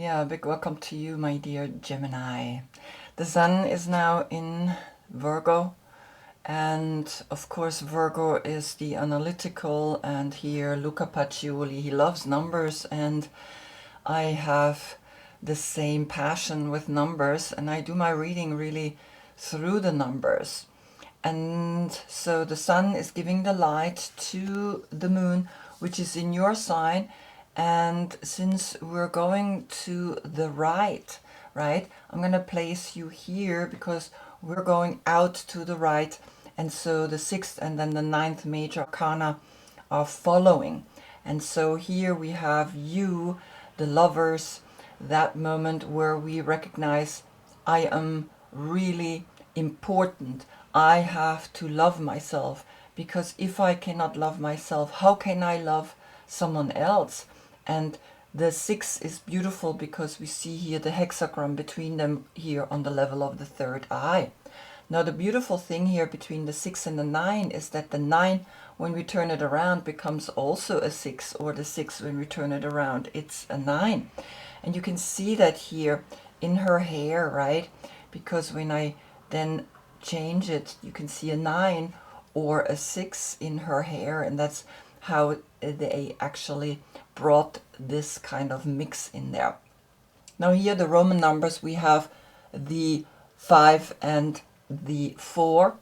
Yeah, a big welcome to you, my dear Gemini. The sun is now in Virgo, and of course Virgo is the analytical, and here Luca Pacioli, he loves numbers, and I have the same passion with numbers, and I do my reading really through the numbers. And so the sun is giving the light to the moon, which is in your sign. And since we're going to the right, I'm going to place you here because we're going out to the right. And so the sixth and then the ninth major arcana are following. And so here we have you, the lovers, that moment where we recognize I am really important. I have to love myself, because if I cannot love myself, how can I love someone else? And the six is beautiful because we see here the hexagram between them here on the level of the third eye. Now the beautiful thing here between the 6 and the 9 is that the 9, when we turn it around, becomes also a 6, or the 6, when we turn it around, it's a 9. And you can see that here in her hair, right? Because when I then change it, you can see a 9 or a 6 in her hair, and that's how they actually brought this kind of mix in there. Now here the Roman numbers, we have the 5 and the 4,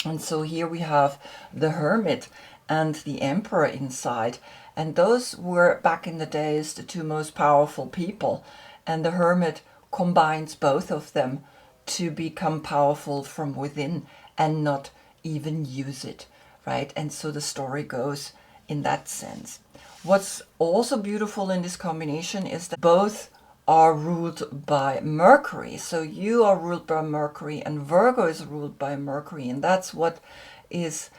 and so here we have the Hermit and the Emperor inside, and those were back in the days the two most powerful people, and the Hermit combines both of them to become powerful from within and not even use it, right? And so the story goes in that sense. What's also beautiful in this combination is that both are ruled by Mercury. So you are ruled by Mercury and Virgo is ruled by Mercury, and that's what is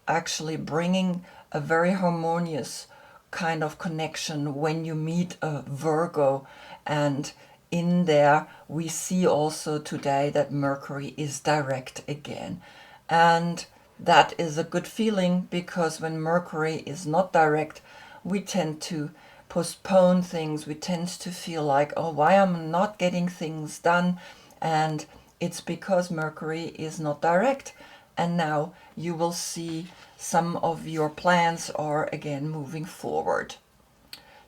actually bringing a very harmonious kind of connection when you meet a Virgo. And in there we see also today that Mercury is direct again, and that is a good feeling, because when Mercury is not direct, we tend to postpone things. We tend to feel like, oh, why am I not getting things done? And it's because Mercury is not direct. And now you will see some of your plans are again moving forward.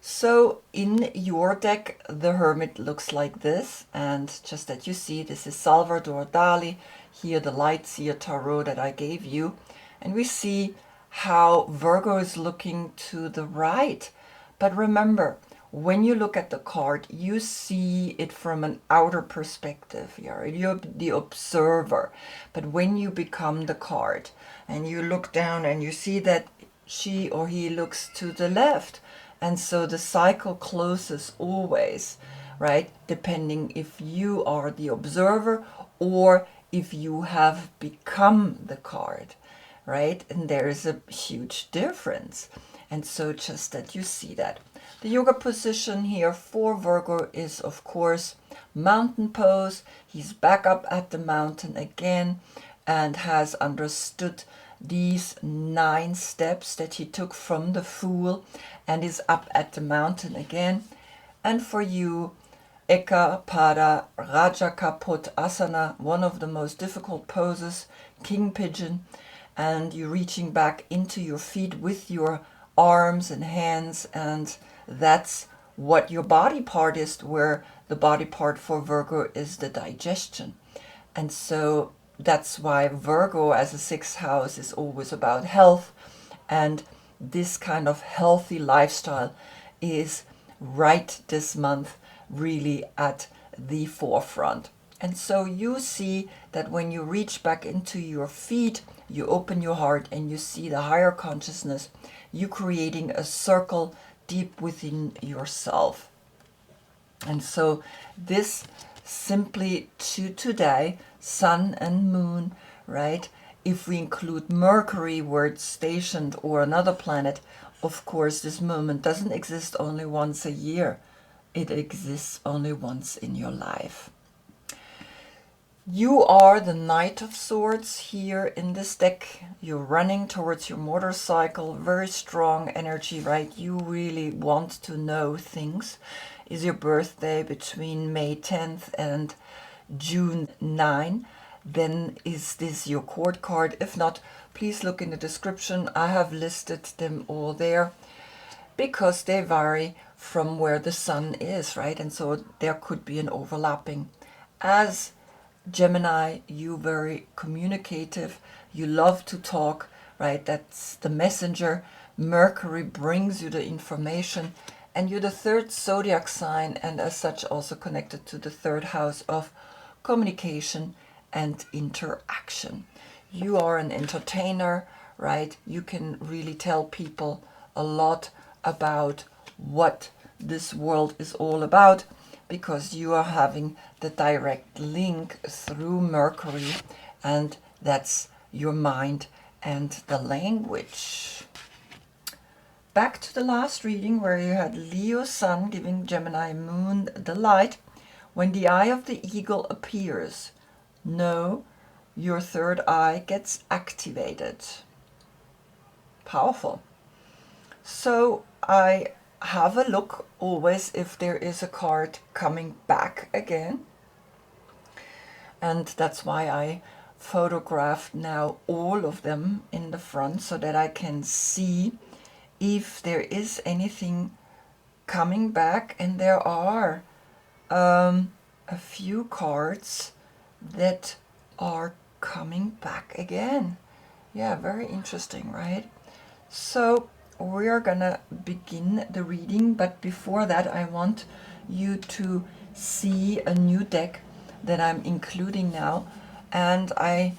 So in your deck, the Hermit looks like this, and just that you see, this is Salvador Dali, here the Light Seer Tarot that I gave you, and we see how Virgo is looking to the right. But remember, when you look at the card, you see it from an outer perspective. You're the observer. But when you become the card and you look down and you see that she or he looks to the left, and so the cycle closes always, right? Depending if you are the observer or if you have become the card, right? And there is a huge difference. And so just that you see that. The yoga position here for Virgo is, of course, mountain pose. He's back up at the mountain again and has understood these 9 steps that he took from the Fool and is up at the mountain again. And for you, Eka Pada Rajakaput Asana, one of the most difficult poses, King Pigeon, and you're reaching back into your feet with your arms and hands, and that's what your body part is, where the body part for Virgo is the digestion. And so that's why Virgo as a 6th house is always about health, and this kind of healthy lifestyle is right this month really at the forefront. And so you see that when you reach back into your feet, you open your heart and you see the higher consciousness, you creating a circle deep within yourself. And so this simply to today, sun and moon, right? If we include Mercury where it's stationed or another planet, of course this moment doesn't exist only once a year. It exists only once in your life. You are the Knight of Swords here in this deck. You're running towards your motorcycle, very strong energy, right? You really want to know things. Is your birthday between May 10th and June 9? Then is this your court card? If not, please look in the description. I have listed them all there because they vary from where the sun is, right? And so there could be an overlapping. As Gemini, you very communicative, you love to talk, right? That's the messenger. Mercury brings you the information, and you're the third zodiac sign, and as such also connected to the third house of communication and interaction. You are an entertainer, right? You can really tell people a lot about what this world is all about, because you are having the direct link through Mercury, and that's your mind and the language. Back to the last reading where you had Leo Sun giving Gemini Moon the light. When the eye of the eagle appears, know your third eye gets activated. Powerful. So I have a look always if there is a card coming back again. And that's why I photographed now all of them in the front so that I can see if there is anything coming back. And there are a few cards that are coming back again. Yeah, very interesting, right? So we are gonna begin the reading, but before that I want you to see a new deck that I'm including now. And I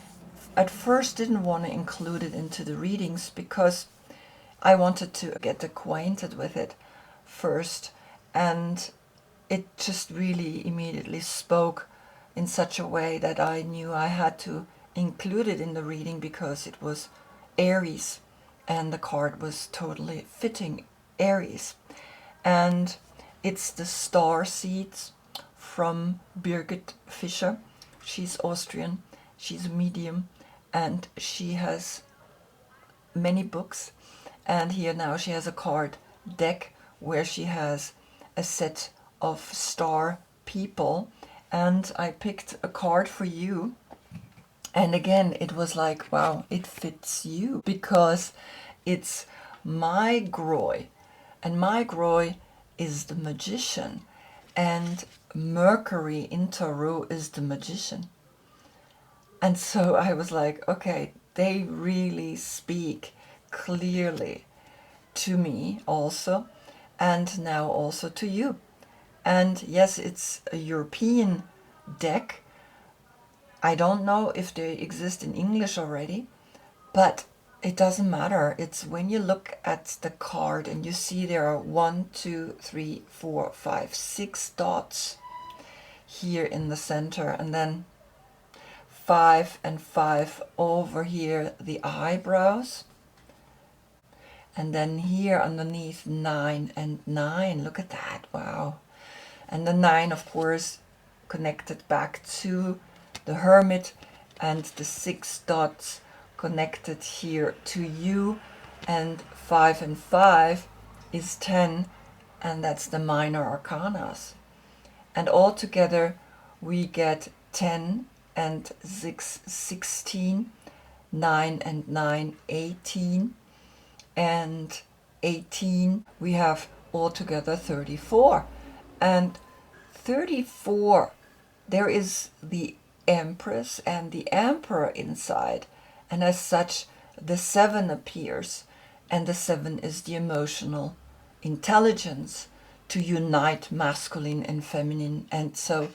at first didn't want to include it into the readings because I wanted to get acquainted with it first, and it just really immediately spoke in such a way that I knew I had to include it in the reading because it was Aries, and the card was totally fitting Aries. And it's the Star Seeds from Birgit Fischer. She's Austrian, she's a medium, and she has many books. And here now she has a card deck where she has a set of star people. And I picked a card for you. And again, it was like, wow, it fits you because it's my Groy. And my Groy is the magician. And Mercury in Tarot is the magician. And so I was like, okay, they really speak clearly to me also, and now also to you. And yes, it's a European deck. I don't know if they exist in English already, but it doesn't matter. It's when you look at the card and you see there are 1, 2, 3, 4, 5, 6 dots here in the center, and then 5 and 5 over here, the eyebrows. And then here underneath 9 and 9. Look at that. Wow. And the 9, of course, connected back to the Hermit, and the 6 dots connected here to you. And 5 and 5 is 10, and that's the minor arcanas. And all together we get 10 and 6, 16, 9 and 9, 18, and 18, we have altogether 34. And 34, there is the Empress and the Emperor inside, and as such the 7 appears, and the 7 is the emotional intelligence to unite masculine and feminine. And so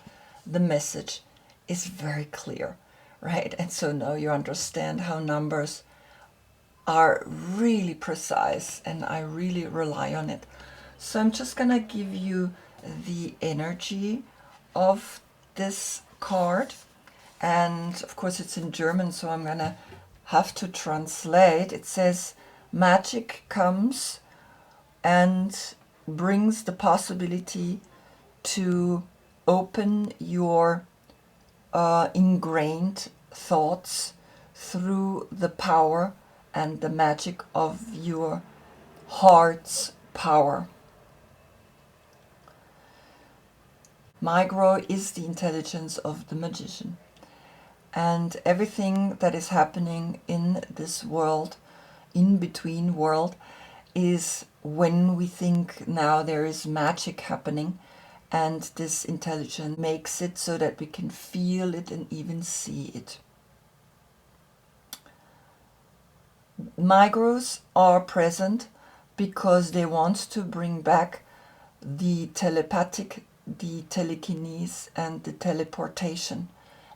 the message is very clear, right? And so now you understand how numbers are really precise, and I really rely on it. So I'm just gonna give you the energy of this card, and of course it's in German, so I'm gonna have to translate. It says, magic comes and brings the possibility to open your ingrained thoughts through the power and the magic of your heart's power. Micro is the intelligence of the magician. And everything that is happening in this world, in between world, is when we think now there is magic happening, and this intelligence makes it so that we can feel it and even see it. Migros are present because they want to bring back the telepathic, the telekinesis, and the teleportation.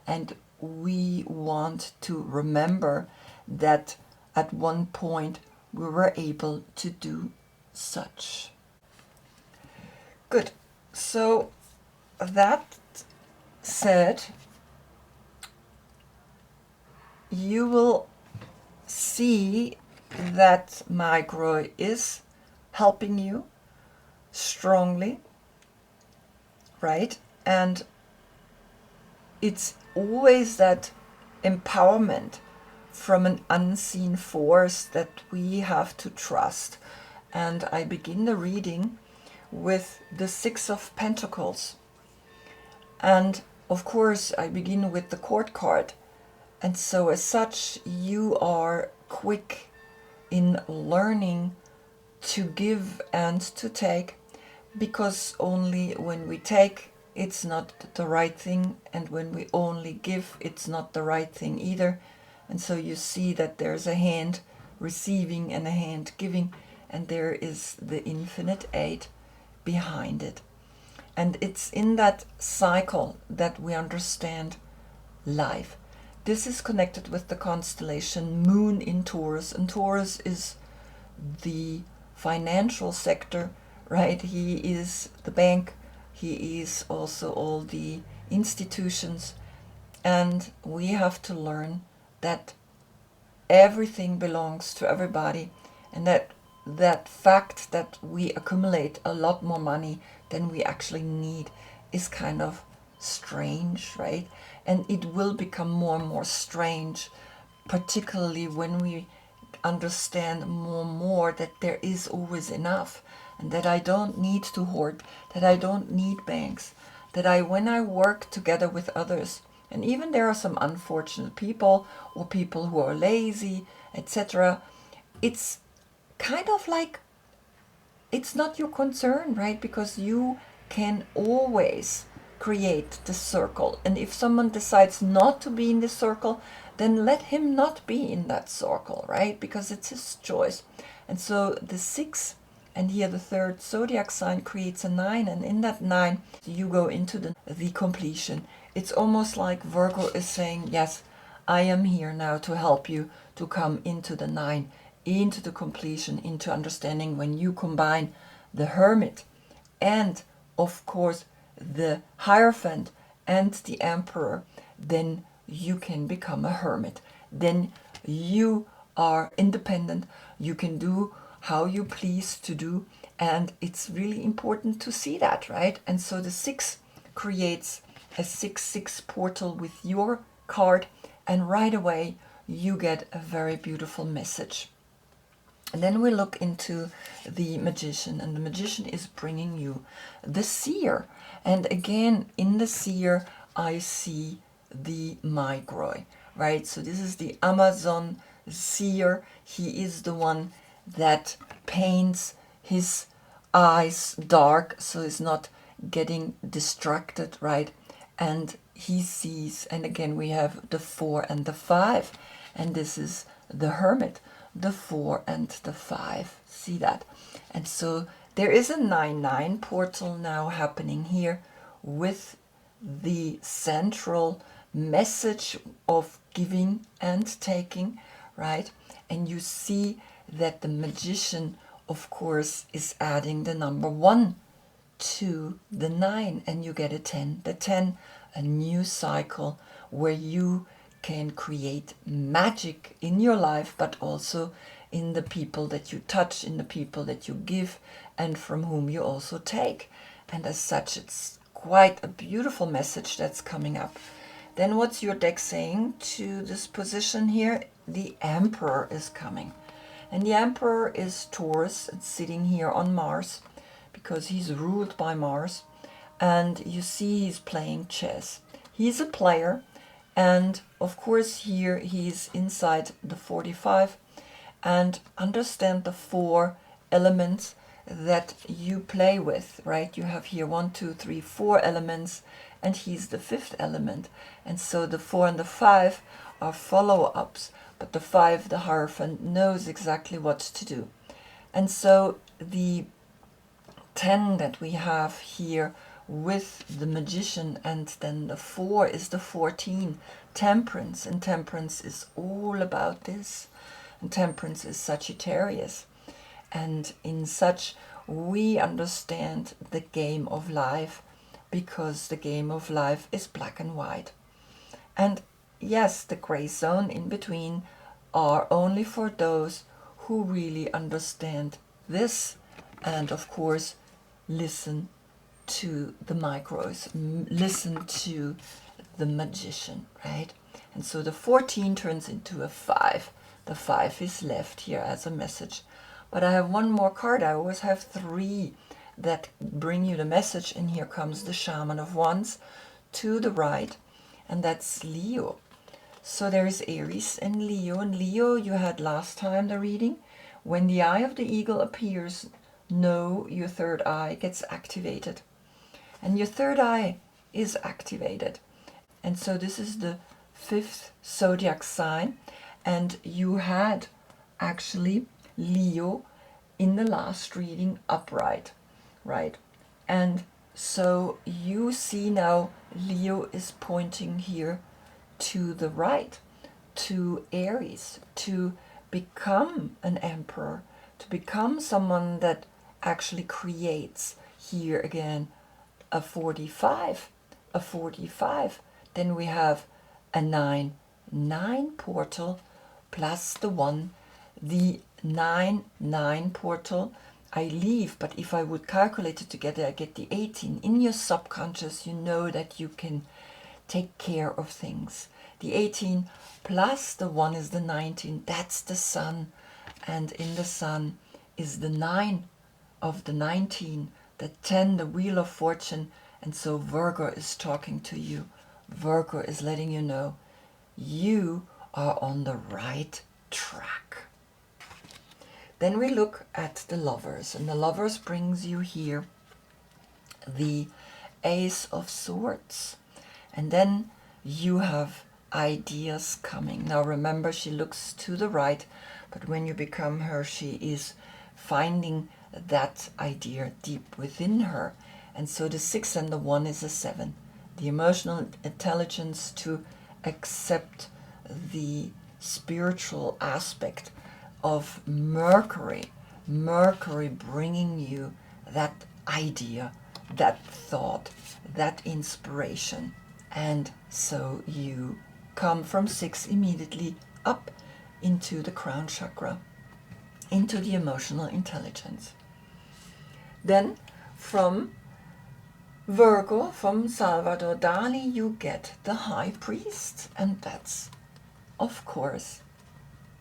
And we want to remember that at one point we were able to do such. Good. So that said, you will see that Micro is helping you strongly, right? And it's always that empowerment from an unseen force that we have to trust. And I begin the reading with the Six of Pentacles. And of course, I begin with the Court card. And so as such, you are quick in learning to give and to take, because only when we take, it's not the right thing, and when we only give, it's not the right thing either. And so you see that there's a hand receiving and a hand giving, and there is the infinite aid behind it. And it's in that cycle that we understand life. This is connected with the constellation Moon in Taurus, and Taurus is the financial sector, right? He is the bank, he is also all the institutions, and we have to learn that everything belongs to everybody, and that fact that we accumulate a lot more money than we actually need is kind of strange, right? And it will become more and more strange, particularly when we understand more and more that there is always enough, and that I don't need to hoard, that I don't need banks, that when I work together with others, and even there are some unfortunate people or people who are lazy, etc., it's kind of like it's not your concern, right? Because you can always create the circle. And if someone decides not to be in the circle, then let him not be in that circle, right? Because it's his choice. And so the 6, and here the 3rd zodiac sign creates a 9, and in that 9 you go into the completion. It's almost like Virgo is saying, yes, I am here now to help you to come into the 9, into the completion, into understanding. When you combine the Hermit and of course the Hierophant and the Emperor, then you can become a hermit. Then you are independent, you can do how you please to do, and it's really important to see that, right? And so the 6 creates a 6/6 portal with your card, and right away you get a very beautiful message. And then we look into the Magician, and the Magician is bringing you the Seer. And again, in the Seer, I see the Migroi, right? So this is the Amazon Seer. He is the one that paints his eyes dark so he's not getting distracted, right? And he sees, and again we have the 4 and the 5, and this is the Hermit, the 4 and the 5. See that? And so there is a 9/9 portal now happening here with the central message of giving and taking, right? And you see that the Magician, of course, is adding the number 1 to the 9, and you get a 10. The 10, a new cycle where you can create magic in your life, but also in the people that you touch, in the people that you give, and from whom you also take. And as such, it's quite a beautiful message that's coming up. Then what's your deck saying to this position here? The Emperor is coming. And the Emperor is Taurus. It's sitting here on Mars because he's ruled by Mars. And you see he's playing chess. He's a player. And of course here he's inside the 45. And understand the 4 elements that you play with, right? You have here 1, 2, 3, 4 elements, and he's the 5th element. And so the 4 and the 5 are follow-ups, but the 5, the Hierophant, knows exactly what to do. And so the 10 that we have here with the Magician, and then the 4 is the 14, Temperance. And Temperance is all about this. And Temperance is Sagittarius. And in such, we understand the game of life, because the game of life is black and white. And yes, the gray zone in between are only for those who really understand this, and of course listen to the micros, listen to the Magician, right? And so the 14 turns into a 5. The 5 is left here as a message. But I have one more card. I always have 3 that bring you the message. And here comes the Shaman of Wands to the right. And that's Leo. So there is Aries and Leo. And Leo, you had last time the reading. When the eye of the eagle appears, know your third eye gets activated. And your third eye is activated. And so this is the 5th zodiac sign. And you had actually Leo in the last reading upright, right? And so you see now Leo is pointing here to the right, to Aries, to become an emperor, to become someone that actually creates here again a 45, a 45. Then we have a 9 portal plus the 1, the 9 portal. I leave, but if I would calculate it together, I get the 18. In your subconscious, you know that you can take care of things. The 18 plus the 1 is the 19. That's the sun. And in the sun is the 9 of the 19, the 10, the wheel of fortune. And so Virgo is talking to you. Virgo is letting you know you are on the right track. Then we look at the Lovers, and the Lovers brings you here the Ace of Swords. And then you have ideas coming. Now remember, she looks to the right, but when you become her, she is finding that idea deep within her. And so the 6 and the 1 is a 7. The emotional intelligence to accept the spiritual aspect of Mercury. Mercury bringing you that idea, that thought, that inspiration. And so you come from 6 immediately up into the crown chakra, into the emotional intelligence. Then from Virgo, from Salvador Dali, you get the High Priest, and that's, of course,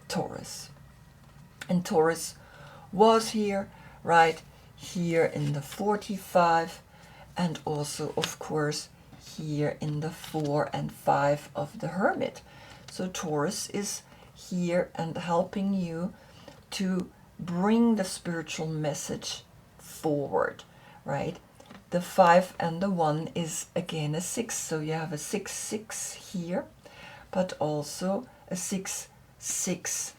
Taurus. And Taurus was here, right here in the 45, and also, of course, here in the 4 and 5 of the Hermit. So Taurus is here and helping you to bring the spiritual message forward, right? The 5 and the 1 is again a 6, so you have a 6, 6 here, but also a 6, 6,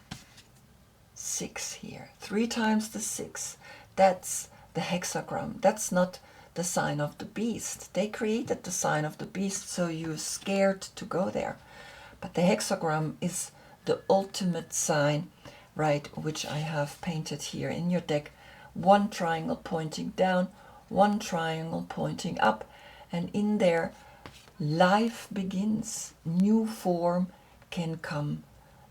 6 here. 3 times the 6. That's the hexagram. That's not the sign of the beast. They created the sign of the beast, so you're scared to go there. But the hexagram is the ultimate sign, right, which I have painted here in your deck. 1 triangle pointing down, 1 triangle pointing up, and in there life begins. New form can come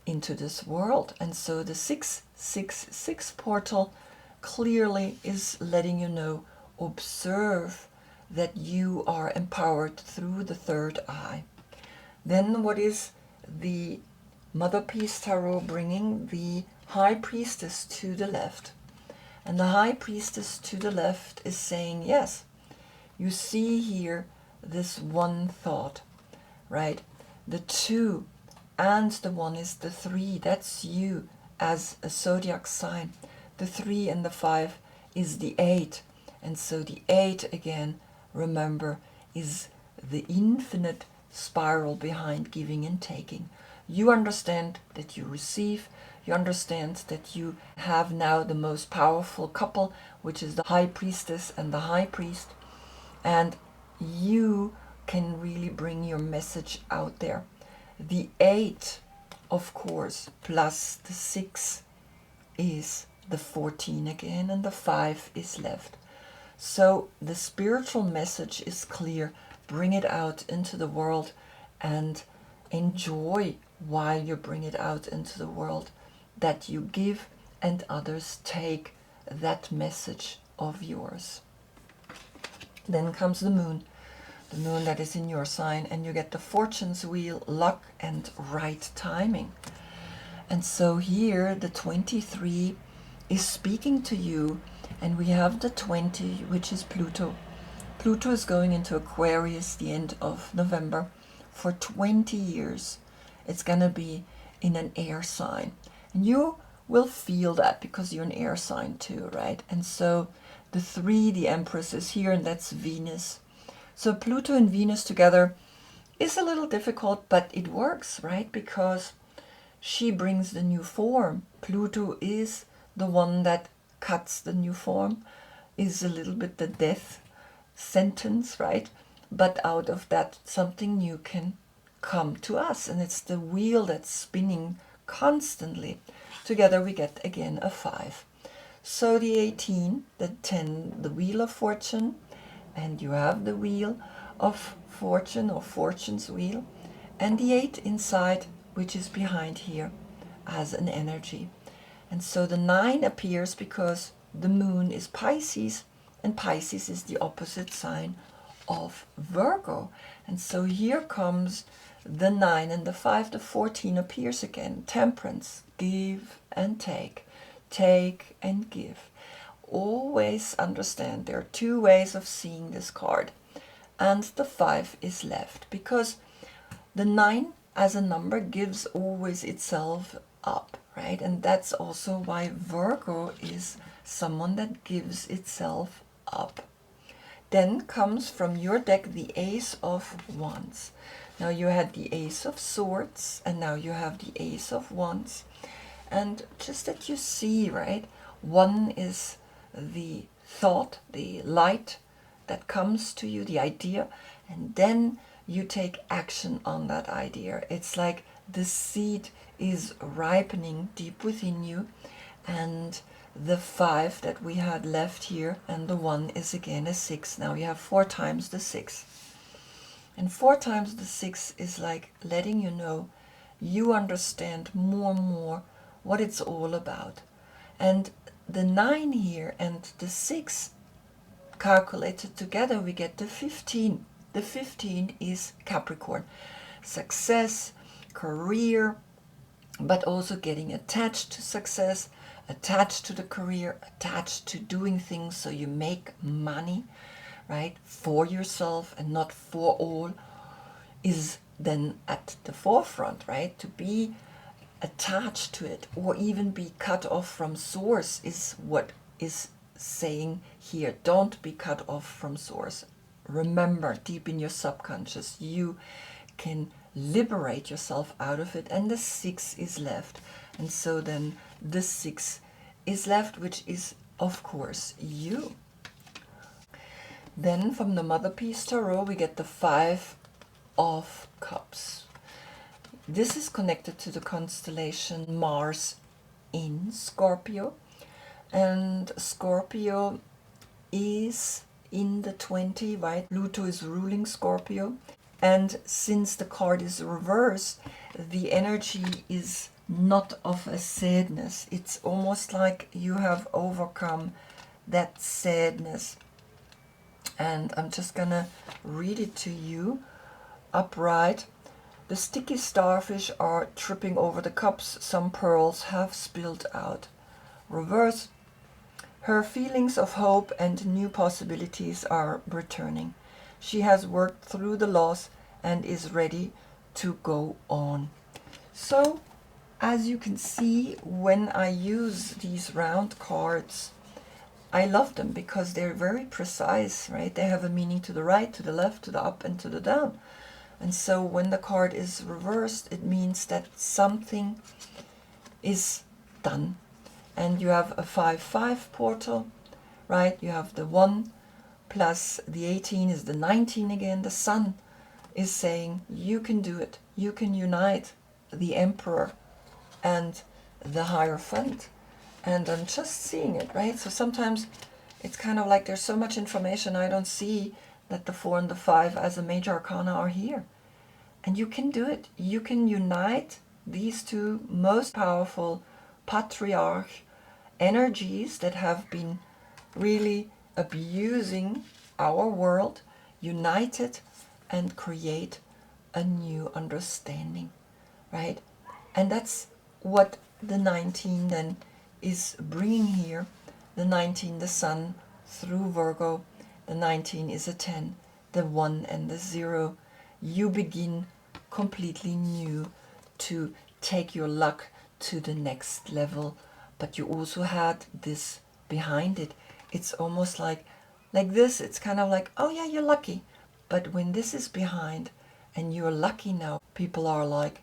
into this world. And so the 666 portal clearly is letting you know, observe that you are empowered through the third eye. Then what is the Mother Peace Tarot bringing? The High Priestess to the left. And the High Priestess to the left is saying, yes, you see here this one thought, right? The 2 and the 1 is the 3. That's you as a zodiac sign. The 3 and the 5 is the 8. And so the 8 again, remember, is the infinite spiral behind giving and taking. You understand that you receive. You understand that you have now the most powerful couple, which is the High Priestess and the High Priest. And you can really bring your message out there. The 8, of course, plus the 6 is the 14 again, and the 5 is left. So the spiritual message is clear. Bring it out into the world and enjoy while you bring it out into the world, that you give and others take that message of yours. Then comes the moon that is in your sign, and you get the fortune's wheel, luck and right timing. And so here the 23 is speaking to you, and we have the 20, which is Pluto. Pluto is going into Aquarius the end of November. For 20 years it's going to be in an air sign, and you will feel that because you're an air sign too, right? And so the 3, the Empress, is here, and that's Venus. So Pluto and Venus together is a little difficult, but it works, right? Because she brings the new form. Pluto is the one that cuts the new form, is a little bit the death sentence, right? But out of that, something new can come to us, and it's the wheel that's spinning constantly. Together we get again a 5. So the 18, the 10, the wheel of fortune, and you have the wheel of fortune or fortune's wheel, and the 8 inside, which is behind here as an energy. And so the 9 appears because the moon is Pisces, and Pisces is the opposite sign of Virgo. And so here comes the 9 and the 5, the 14 appears again. Temperance, give and take and give. Always understand there are 2 ways of seeing this card, and the 5 is left because the 9 as a number gives always itself up, right? And that's also why Virgo is someone that gives itself up. Then comes from your deck the Ace of Wands. Now you had the Ace of Swords, and now you have the Ace of Wands. And just that you see, right? 1 is the thought, the light that comes to you, the idea, and then you take action on that idea. It's like the seed is ripening deep within you, and the 5 that we had left here and the 1 is again a 6. Now you have 4 times the 6, and 4 times the 6 is like letting you know you understand more and more what it's all about. And the 9 here and the 6 calculated together, we get the 15. The 15 is Capricorn. Success, career, but also getting attached to success, attached to the career, attached to doing things so you make money, right, for yourself and not for all, is then at the forefront, right? To be attached to it or even be cut off from source is what is saying here. Don't be cut off from source. Remember, deep in your subconscious, you can liberate yourself out of it, and the 6 is left. And so then the 6 is left, which is of course you. Then from the Mother Peace Tarot we get the 5 of Cups. This is connected to the constellation Mars in Scorpio, and Scorpio is in the 20, right? Pluto is ruling Scorpio, and since the card is reversed, the energy is not of a sadness. It's almost like you have overcome that sadness. And I'm just gonna read it to you upright. The sticky starfish are tripping over the cups. Some pearls have spilled out. Reverse. Her feelings of hope and new possibilities are returning. She has worked through the loss and is ready to go on. So, as you can see, when I use these round cards, I love them because they're very precise, right? They have a meaning to the right, to the left, to the up, and to the down. And so when the card is reversed, it means that something is done. And you have a 5-5 portal, right? You have the 1 plus the 18 is the 19 again. The sun is saying, you can do it. You can unite the Emperor and the Hierophant. And I'm just seeing it, right? So sometimes it's kind of like there's so much information I don't see that the 4 and the 5 as a major arcana are here. And you can do it. You can unite these two most powerful patriarch energies that have been really abusing our world, unite it and create a new understanding, right? And that's what the 19 then is bringing here. The 19, the sun through Virgo. The 19 is a 10, the 1 and the 0. You begin completely new to take your luck to the next level. But you also had this behind it. It's almost like this. It's kind of like, oh yeah, you're lucky. But when this is behind and you're lucky now, people are like,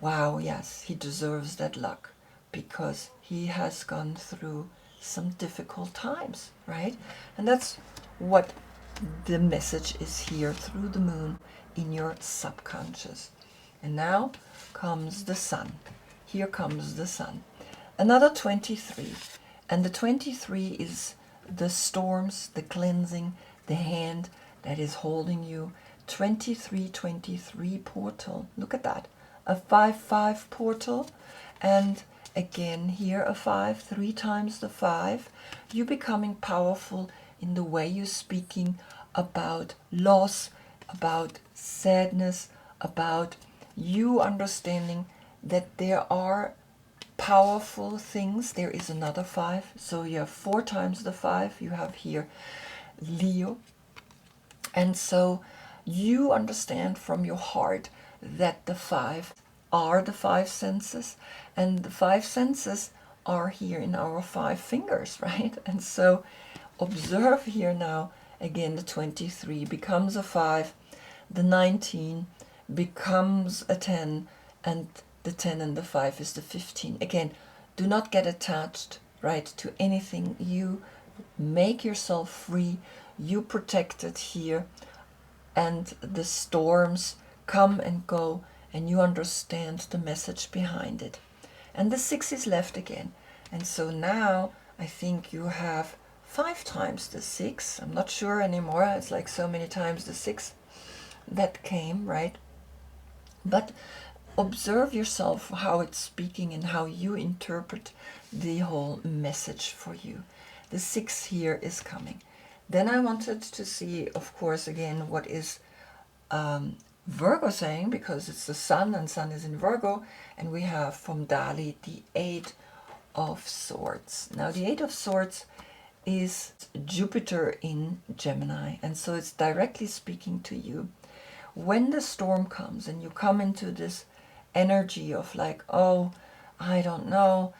wow, yes, he deserves that luck because he has gone through some difficult times, right? And that's what the message is here through the moon in your subconscious. And now comes the sun. Here comes the sun. Another 23. And the 23 is the storms, the cleansing, the hand that is holding you. 23 portal. Look at that. A 5-5 portal. And again here a 5, 3 times the 5. You becoming powerful in the way you're speaking about loss, about sadness, about you understanding that there are powerful things. There is another 5, so you have 4 times the 5. You have here Leo, and so you understand from your heart that the 5 are the 5 senses, and the 5 senses are here in our 5 fingers, right? And so observe here now again, the 23 becomes a 5, the 19 becomes a 10, and the 10 and the 5 is the 15. Again, do not get attached, right, to anything. You make yourself free. You protect it here. And the storms come and go, and you understand the message behind it. And the 6 is left again. And so now I think you have 5 times the 6. I'm not sure anymore. It's like so many times the 6 that came, right? But observe yourself how it's speaking and how you interpret the whole message for you. The 6 here is coming. Then I wanted to see, of course, again, what is Virgo saying, because it's the sun and sun is in Virgo, and we have from Dali the 8 of Swords. Now the 8 of Swords is Jupiter in Gemini, and so it's directly speaking to you. When the storm comes and you come into this energy of like, oh, I don't know,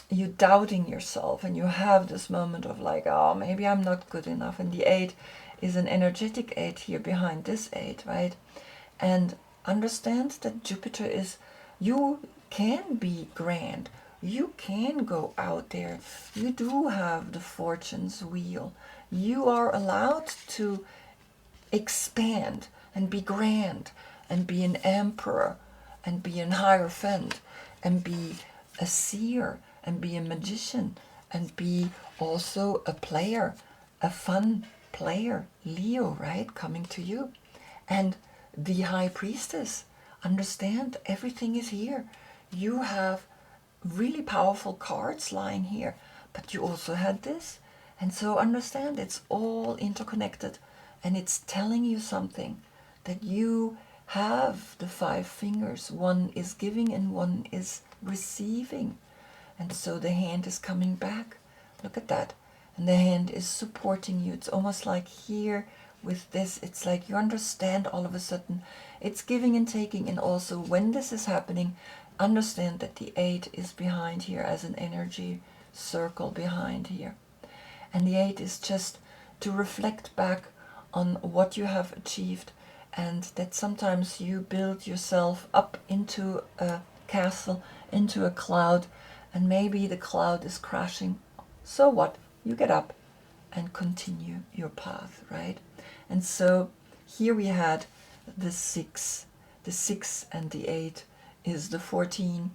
you doubting yourself, and you have this moment of like, oh, maybe I'm not good enough. And the 8 is an energetic 8 here behind this 8, right? And understand that Jupiter is, you can be grand, you can go out there, you do have the fortune's wheel, you are allowed to expand and be grand and be an emperor and be an hierophant and be a seer and be a magician and be also a player, a fun player, Leo, right, coming to you. And the high priestess, understand everything is here. You have really powerful cards lying here, but you also had this. And so understand it's all interconnected, and it's telling you something, that you have the 5 fingers. One is giving and one is receiving. And so the hand is coming back. Look at that. And the hand is supporting you. It's almost like here with this, it's like you understand all of a sudden. It's giving and taking. And also when this is happening, understand that the 8 is behind here as an energy circle behind here. And the 8 is just to reflect back on what you have achieved, and that sometimes you build yourself up into a castle, into a cloud, and maybe the cloud is crashing. So what? You get up and continue your path, right? And so here we had the 6. The 6 and the 8 is the 14,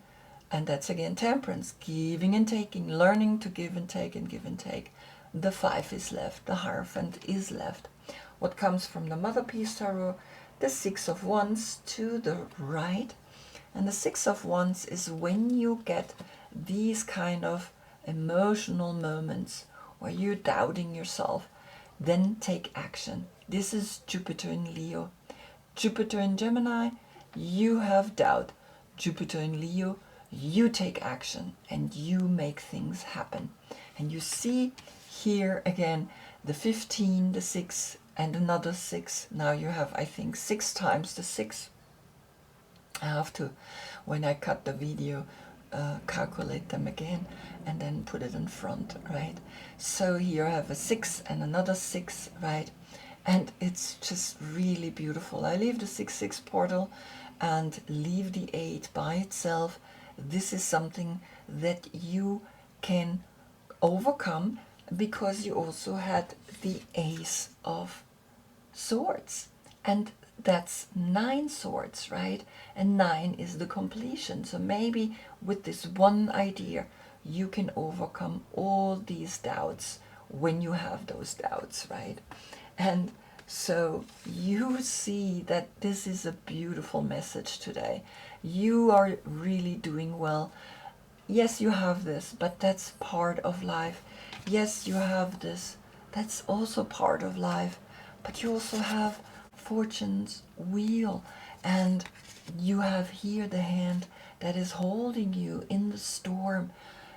and that's again temperance, giving and taking, learning to give and take and give and take. The 5 is left, the Hierophant is left. What comes from the Mother Peace Tarot? The 6 of Wands to the right. And the 6 of Wands is when you get these kind of emotional moments where you're doubting yourself, then take action. This is Jupiter in Leo. Jupiter in Gemini, you have doubt. Jupiter in Leo, you take action and you make things happen. And you see here again the 15, the 6, and another 6. Now you have, I think, 6 times the 6. I have to, when I cut the video, calculate them again and then put it in front, right? So here I have a 6 and another 6, right? And it's just really beautiful. I leave the 6-6 portal and leave the 8 by itself. This is something that you can overcome because you also had the Ace of Swords, and that's 9 swords, right? And 9 is the completion. So maybe with this one idea you can overcome all these doubts when you have those doubts, right? And so you see that this is a beautiful message today. You are really doing well. Yes, you have this, but that's part of life. Yes, you have this, that's also part of life. But you also have Fortune's wheel, and you have here the hand that is holding you in the storm,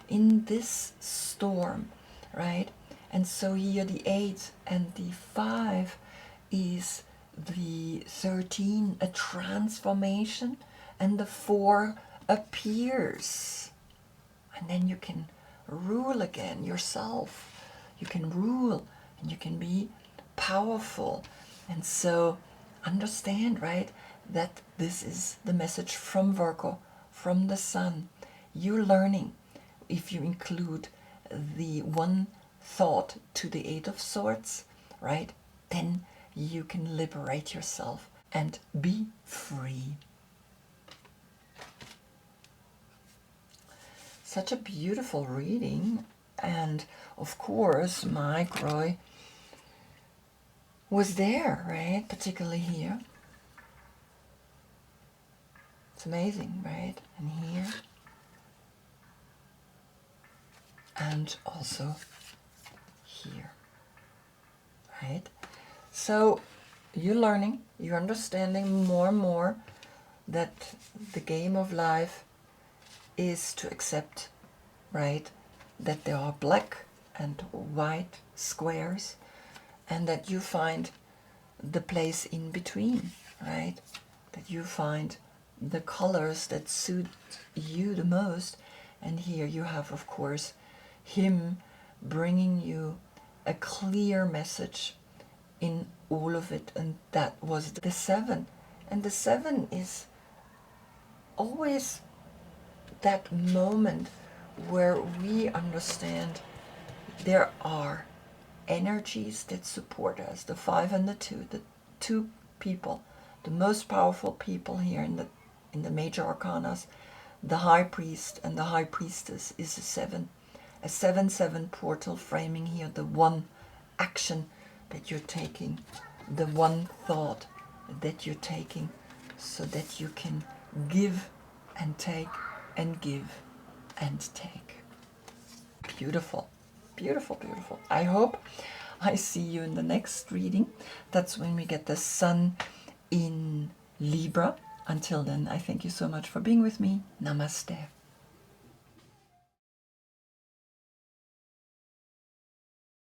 in this storm, right? And so here the 8 and the 5 is the 13, a transformation, and the 4 appears. And then you can rule again yourself. You can rule and you can be powerful. And so understand, right, that this is the message from Virgo, from the Sun. You're learning. If you include the one thought to the 8 of Swords, right, then you can liberate yourself and be free. Such a beautiful reading. And of course my Groy was there, right? Particularly here. It's amazing, right? And here. And also here, right? So you're learning, you're understanding more and more that the game of life is to accept, right, that there are black and white squares, and that you find the place in between, right? That you find the colors that suit you the most. And here you have, of course, him bringing you a clear message in all of it, and that was the 7. And the 7 is always that moment where we understand there are energies that support us. The 5 and the 2, the 2 people, the most powerful people here in the major arcanas, the High Priest and the High Priestess is a 7. A 7-7 portal framing here the one action that you're taking, the one thought that you're taking, so that you can give and take and give and take. Beautiful, beautiful, beautiful. I hope I see you in the next reading. That's when we get the Sun in Libra. Until then, I thank you so much for being with me. Namaste.